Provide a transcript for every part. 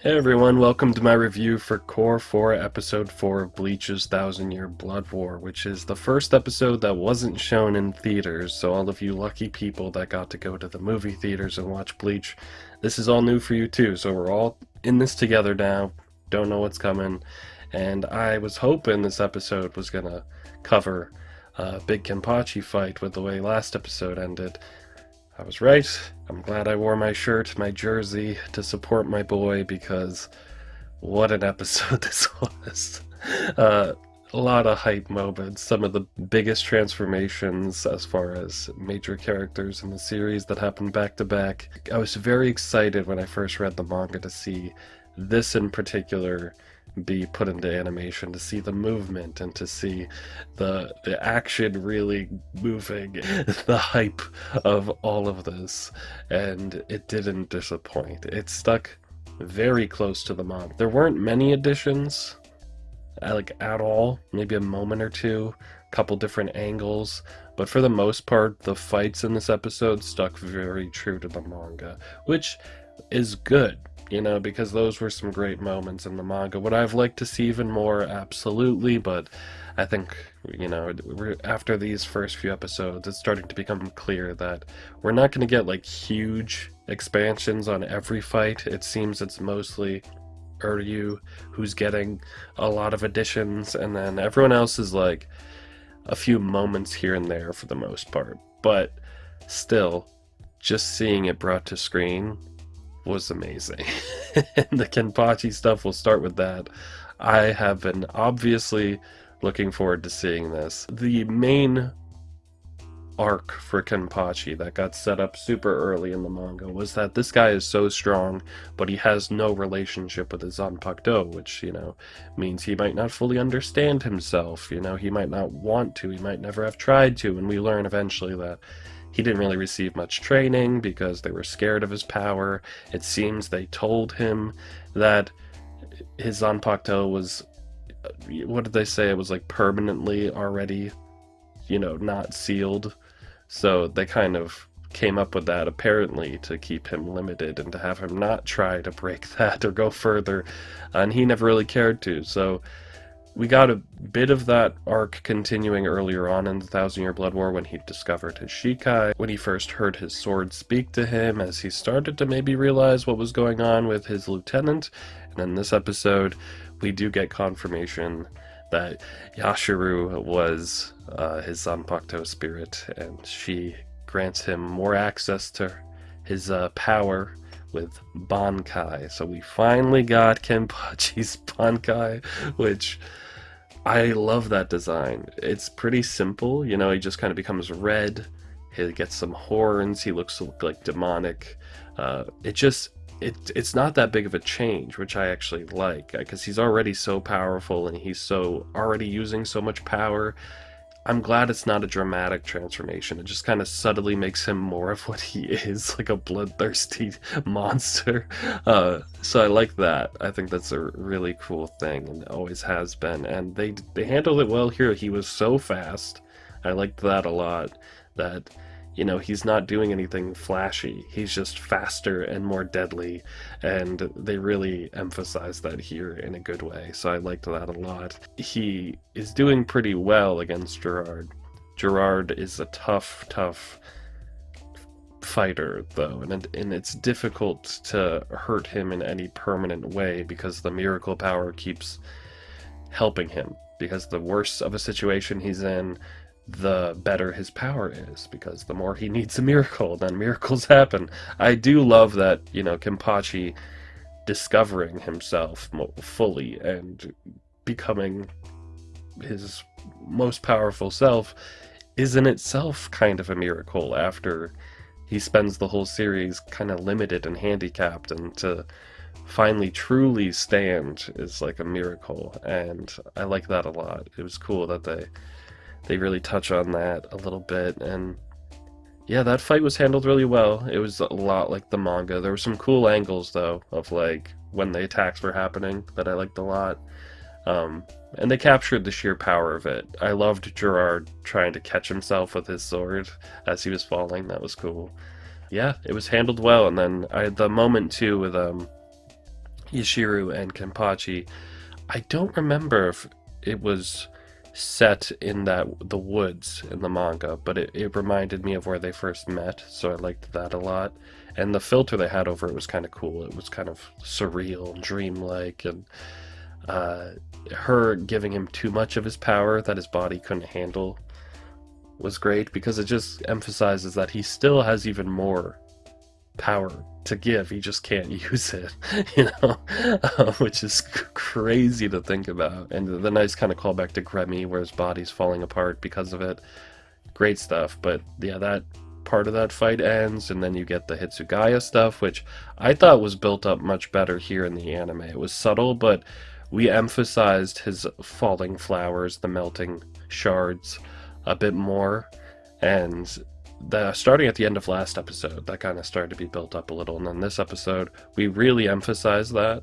Hey everyone, welcome to my review for Cour 4, Episode 4 of Bleach's Thousand Year Blood War, which is the first episode that wasn't shown in theaters, so all of you lucky people that got to go to the movie theaters and watch Bleach, this is all new for you too, so we're all in this together now, don't know what's coming, and I was hoping this episode was gonna cover a big Kenpachi fight with the way last episode ended. I was right. I'm glad I wore my shirt, my jersey, to support my boy, because what an episode this was. Uh, a lot of hype moments, some of the biggest transformations as far as major characters in the series that happened back to back. I was very excited when I first read the manga to see this in particular be put into animation, to see the movement and to see the action really moving, the hype of all of this, and it didn't disappoint. It stuck very close to the manga. There weren't many additions, like at all, maybe a moment or two, a couple different angles, but for the most part, the fights in this episode stuck very true to the manga, which is good, because those were some great moments in the manga. Would I've liked to see even more? Absolutely, but I think, after these first few episodes, it's starting to become clear that we're not going to get, huge expansions on every fight. It seems it's mostly Uryu who's getting a lot of additions, and then everyone else is, a few moments here and there for the most part. But still, just seeing it brought to screen was amazing. And the Kenpachi stuff, we'll start with that. I have been obviously looking forward to seeing this. The main arc for Kenpachi that got set up super early in the manga was that this guy is so strong, but he has no relationship with his Zanpakuto, which, means he might not fully understand himself, he might not want to, he might never have tried to, and we learn eventually that he didn't really receive much training because they were scared of his power. It seems they told him that his Zanpakuto was, what did they say? It was permanently already, not sealed. So they kind of came up with that apparently to keep him limited and to have him not try to break that or go further. And he never really cared to. So we got a bit of that arc continuing earlier on in the Thousand Year Blood War when he discovered his Shikai, when he first heard his sword speak to him, as he started to maybe realize what was going on with his lieutenant. And in this episode, we do get confirmation that Yashiro was his Zanpakuto spirit, and she grants him more access to his power with Bankai. So we finally got Kenpachi's Bankai, which I love that design. It's pretty simple, he just kind of becomes red, he gets some horns, he looks like demonic. It's not that big of a change, which I actually like, because he's already so powerful and he's so already using so much power. I'm glad it's not a dramatic transformation. It just kind of subtly makes him more of what he is, like a bloodthirsty monster. So I like that. I think that's a really cool thing, and always has been. And they handled it well here. He was so fast. I liked that a lot. That, he's not doing anything flashy. He's just faster and more deadly, and they really emphasize that here in a good way, so I liked that a lot. He is doing pretty well against Gerard. Gerard is a tough fighter, though, and it's difficult to hurt him in any permanent way because the miracle power keeps helping him, because the worse of a situation he's in, the better his power is, because the more he needs a miracle, then miracles happen. I do love that, Kenpachi discovering himself fully and becoming his most powerful self is in itself kind of a miracle, after he spends the whole series kind of limited and handicapped, and to finally truly stand is like a miracle, and I like that a lot. It was cool that they really touch on that a little bit, and yeah, that fight was handled really well. It was a lot like the manga. There were some cool angles, though, of when the attacks were happening that I liked a lot. And they captured the sheer power of it. I loved Gerard trying to catch himself with his sword as he was falling. That was cool. Yeah, it was handled well. And then the moment too with Yashiru and Kenpachi. I don't remember if it was set in the woods in the manga, but it reminded me of where they first met, so I liked that a lot. And the filter they had over it was kind of cool. It was kind of surreal and dreamlike, and uh, her giving him too much of his power that his body couldn't handle was great because it just emphasizes that he still has even more power to give. He just can't use it, which is crazy to think about. And the nice kind of callback to Gremmy, where his body's falling apart because of it. Great stuff. But yeah, that part of that fight ends, and then you get the Hitsugaya stuff, which I thought was built up much better here in the anime. It was subtle, but we emphasized his falling flowers, the melting shards, a bit more. And starting at the end of last episode, that kind of started to be built up a little. And then this episode, we really emphasized that,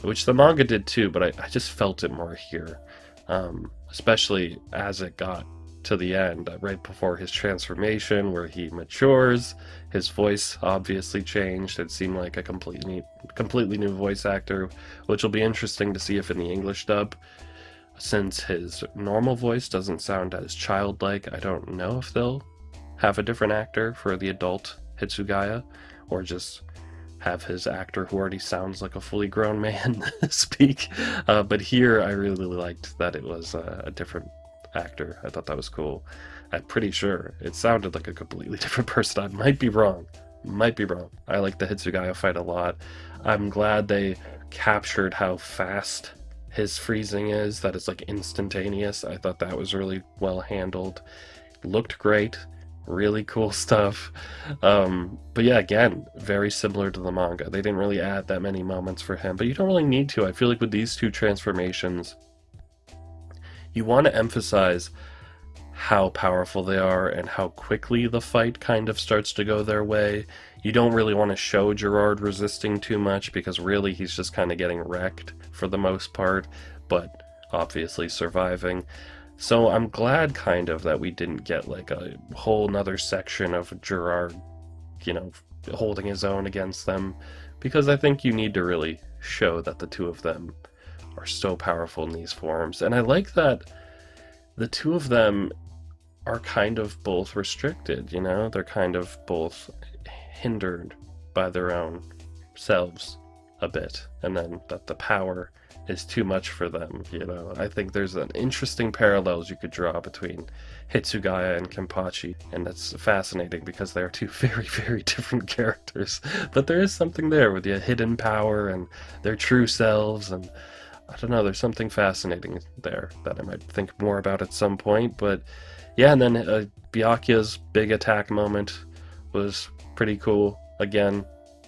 which the manga did too, but I just felt it more here. Especially as it got to the end, right before his transformation, where he matures. His voice obviously changed. It seemed like a completely new voice actor, which will be interesting to see if in the English dub, since his normal voice doesn't sound as childlike. I don't know if they'll have a different actor for the adult Hitsugaya, or just have his actor who already sounds like a fully grown man speak. But here, I really liked that it was a different actor. I thought that was cool. I'm pretty sure it sounded like a completely different person. I might be wrong. I like the Hitsugaya fight a lot. I'm glad they captured how fast his freezing is, that it's like instantaneous. I thought that was really well handled. Looked great. Really cool stuff. But yeah, again, very similar to the manga. They didn't really add that many moments for him, but you don't really need to. I feel like with these two transformations, you want to emphasize how powerful they are and how quickly the fight kind of starts to go their way. You don't really want to show Gerard resisting too much, because really he's just kind of getting wrecked for the most part, but obviously surviving. So I'm glad kind of that we didn't get like a whole nother section of Gerard, holding his own against them, because I think you need to really show that the two of them are so powerful in these forms. And I like that the two of them are kind of both restricted, they're kind of both hindered by their own selves a bit, and then that the power is too much for them. I think there's an interesting parallels you could draw between Hitsugaya and Kenpachi, and that's fascinating because they're two very, very different characters. But there is something there with the hidden power and their true selves, and I don't know, there's something fascinating there that I might think more about at some point. But yeah, and then Byakuya's big attack moment was pretty cool. Again,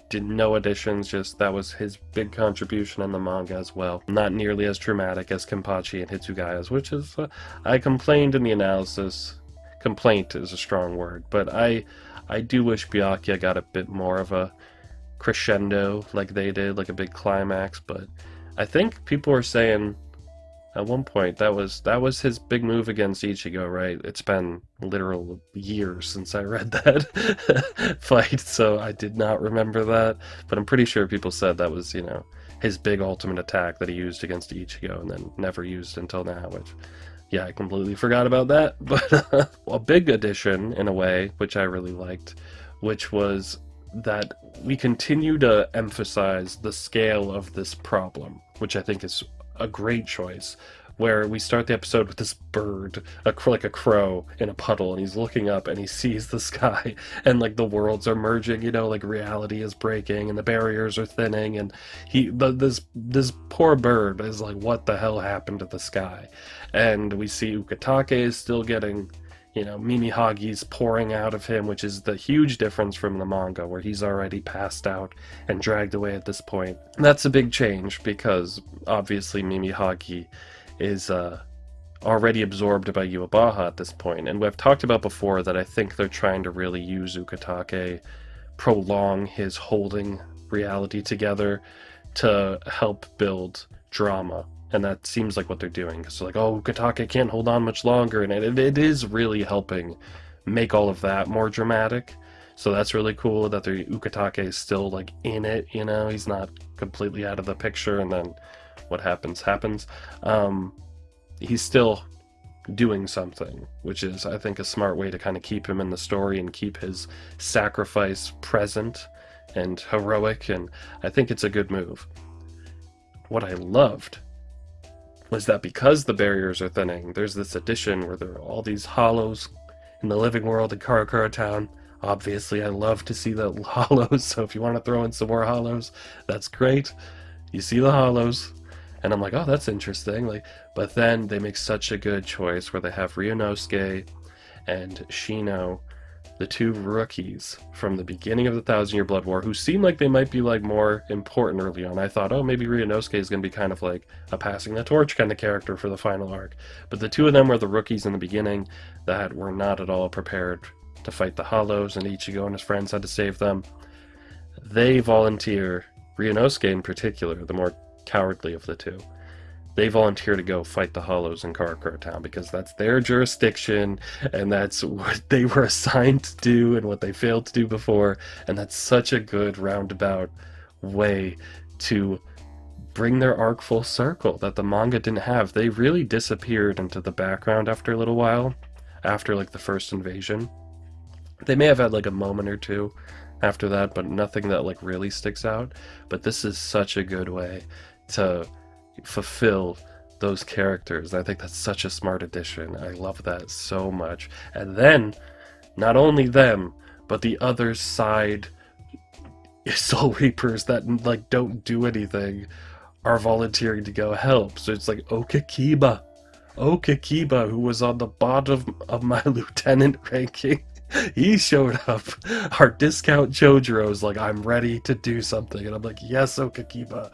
did no additions, just that was his big contribution in the manga as well. Not nearly as dramatic as Kenpachi and Hitsugaya's, which is, I complained in the analysis. Complaint is a strong word, but I do wish Byakuya got a bit more of a crescendo like they did, like a big climax. But I think people were saying at one point that was his big move against Ichigo, right? It's been literal years since I read that fight, so I did not remember that, but I'm pretty sure people said that was, his big ultimate attack that he used against Ichigo and then never used until now, which, yeah, I completely forgot about that. But a big addition in a way, which I really liked, which was that we continue to emphasize the scale of this problem, which I think is a great choice, where we start the episode with this bird, like a crow in a puddle, and he's looking up and he sees the sky, and like the worlds are merging, like reality is breaking and the barriers are thinning, and this poor bird is like, what the hell happened to the sky? And we see Ukitake is still getting, Mimi Hagi's pouring out of him, which is the huge difference from the manga, where he's already passed out and dragged away at this point. And that's a big change, because obviously Mimi Hagi is already absorbed by Yuabaha at this point. And we've talked about before that I think they're trying to really use Ukitake, prolong his holding reality together to help build drama. And that seems like what they're doing. So like, oh, Ukitake can't hold on much longer. And it is really helping make all of that more dramatic. So that's really cool that the Ukitake is still like in it, you know, he's not completely out of the picture and then what happens happens. Um, he's still doing something, which is, I think, a smart way to kind of keep him in the story and keep his sacrifice present and heroic, and I think it's a good move. What I loved was that because the barriers are thinning, there's this addition where there are all these hollows in the living world in Karakura Town. Obviously, I love to see the hollows, so if you want to throw in some more hollows, that's great. You see the hollows, and I'm like, oh, that's interesting. Like, but then they make such a good choice where they have Ryunosuke and Shino, the two rookies from the beginning of the Thousand Year Blood War, who seem like they might be like more important early on. I thought, oh, maybe Ryunosuke is going to be kind of like a passing the torch kind of character for the final arc. But the two of them were the rookies in the beginning that were not at all prepared to fight the Hollows, and Ichigo and his friends had to save them. They volunteer, Ryunosuke in particular, the more cowardly of the two, they volunteer to go fight the Hollows in Karakura Town because that's their jurisdiction and that's what they were assigned to do and what they failed to do before. And that's such a good roundabout way to bring their arc full circle that the manga didn't have. They really disappeared into the background after a little while, after like the first invasion. They may have had like a moment or two after that, but nothing that like really sticks out. But this is such a good way to fulfill those characters. I think that's such a smart addition. I love that so much. And then, not only them, but the other side Soul Reapers that like don't do anything are volunteering to go help. So it's like Okikiba, who was on the bottom of my lieutenant ranking. He showed up. Our discount Jojiro's like, I'm ready to do something. And I'm like, yes, Okikiba,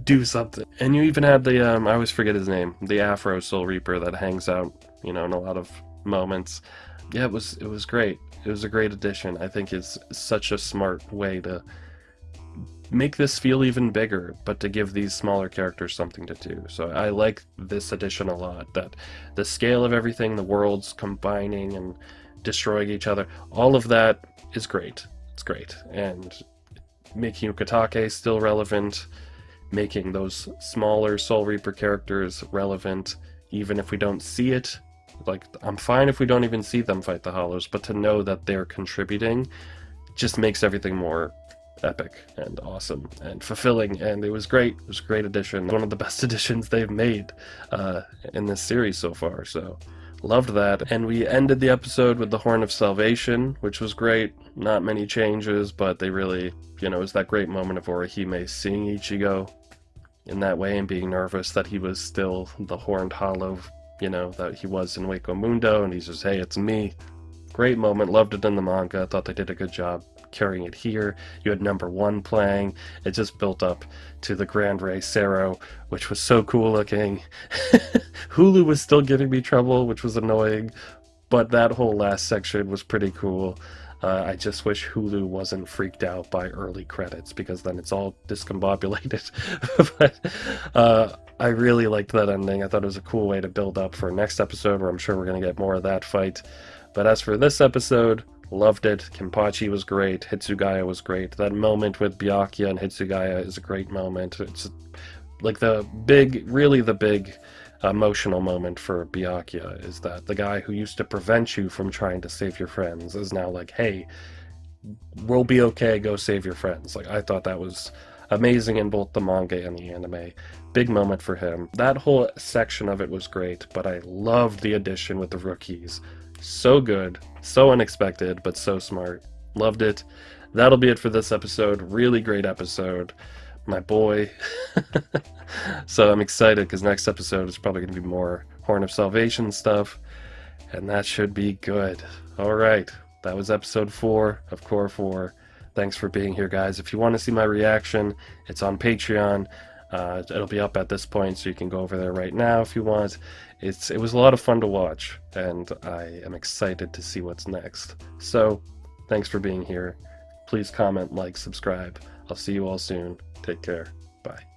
do something. And you even had the, I always forget his name, the Afro Soul Reaper that hangs out, you know, in a lot of moments. Yeah, it was great. It was a great addition. I think it's such a smart way to make this feel even bigger, but to give these smaller characters something to do. So I like this addition a lot, that the scale of everything, the worlds combining and destroying each other, all of that is great. It's great. And making Ukitake still relevant, making those smaller Soul Reaper characters relevant, even if we don't see it. Like, I'm fine if we don't even see them fight the Hollows, but to know that they're contributing just makes everything more epic and awesome and fulfilling, and it was great. It was a great addition. One of the best additions they've made in this series so far, so loved that. And we ended the episode with the Horn of Salvation, which was great. Not many changes, but they really, you know, it was that great moment of Orihime seeing Ichigo in that way and being nervous that he was still the Horned Hollow, you know, that he was in Wako Mundo, and he says, hey, it's me. Great moment. Loved it in the manga. Thought they did a good job carrying it here. You had number 1 playing. It just built up to the Grand Rey Sero, which was so cool looking. Hulu was still giving me trouble, which was annoying, but that whole last section was pretty cool. I just wish Hulu wasn't freaked out by early credits, because then it's all discombobulated. But I really liked that ending. I thought it was a cool way to build up for next episode, where I'm sure we're going to get more of that fight. But as for this episode, loved it. Kenpachi was great. Hitsugaya was great. That moment with Byakuya and Hitsugaya is a great moment. It's like the big emotional moment for Byakuya is that the guy who used to prevent you from trying to save your friends is now like, hey, we'll be okay, go save your friends. Like, I thought that was amazing in both the manga and the anime. Big moment for him. That whole section of it was great, but I loved the addition with the rookies. So good, so unexpected, but so smart. Loved it. That'll be it for this episode. Really great episode. My boy. So I'm excited because next episode is probably going to be more Horn of Salvation stuff, and that should be good. Alright, that was episode 4 of Cour 4. Thanks for being here, guys. If you want to see my reaction, it's on Patreon. It'll be up at this point, so you can go over there right now if you want. It was a lot of fun to watch, and I am excited to see what's next. So, thanks for being here. Please comment, like, subscribe. I'll see you all soon. Take care. Bye.